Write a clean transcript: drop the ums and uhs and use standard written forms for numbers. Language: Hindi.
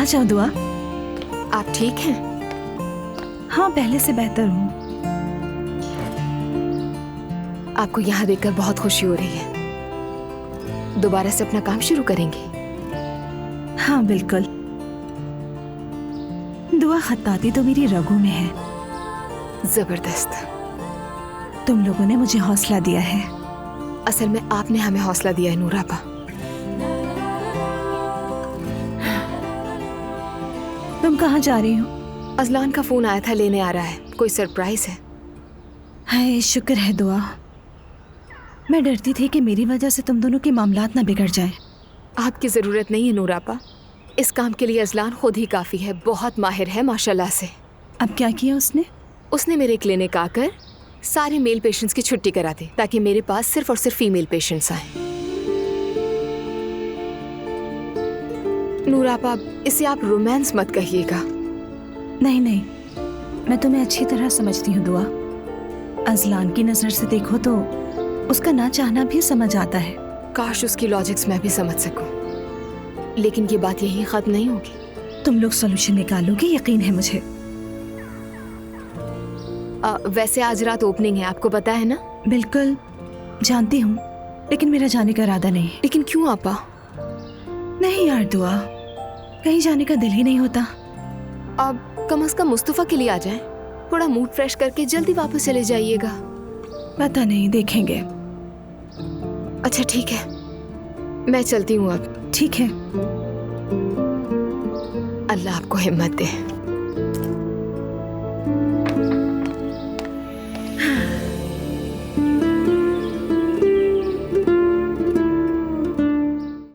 जाओ दुआ। आप ठीक हैं? हाँ, पहले से बेहतर हूँ। आपको यहाँ देखकर बहुत खुशी हो रही है। दोबारा से अपना काम शुरू करेंगे? हाँ बिल्कुल। दुआ, खत्ताती तो मेरी रगों में है। जबरदस्त। तुम लोगों ने मुझे हौसला दिया है। असल में आपने हमें हौसला दिया है नूर आपा। तुम कहाँ जा रही हो? अजलान का फोन आया था, लेने आ रहा है। कोई सरप्राइज है? हाय, शुक्र है दुआ। मैं डरती थी कि मेरी वजह से तुम दोनों के मामलात ना बिगड़ जाएं। आपकी जरूरत नहीं है नूर आपा। इस काम के लिए अजलान खुद ही काफी है। बहुत माहिर है माशाल्लाह से। अब क्या किया उसने? उसने मेरे क्लिनिक आकर सारे मेल पेशेंट्स की छुट्टी करा दी ताकि मेरे पास सिर्फ और सिर्फ फीमेल पेशेंट्स आए। नूर आपा, इसे आप रोमांस मत कहिएगा। नहीं नहीं, मैं तुम्हें अच्छी तरह समझती हूँ दुआ। अजलान की नजर से देखो तो उसका ना चाहना भी समझ आता है। काश उसकी लॉजिक्स मैं भी समझ सकूं, लेकिन ये बात यही खत्म नहीं होगी। तुम लोग सोल्यूशन निकालोगे, यकीन है मुझे। वैसे आज रात ओपनिंग है, आपको पता है ना? बिल्कुल जानती हूँ, लेकिन मेरा जाने का इरादा नहीं है। लेकिन क्यों आपा? नहीं यार दुआ, कहीं जाने का दिल ही नहीं होता। अब कम से कम मुस्तफा के लिए आ जाएं। थोड़ा मूड फ्रेश करके जल्दी वापस चले जाइएगा। पता नहीं, देखेंगे। अच्छा ठीक है, मैं चलती हूँ अब। ठीक है। अल्लाह आपको हिम्मत दे।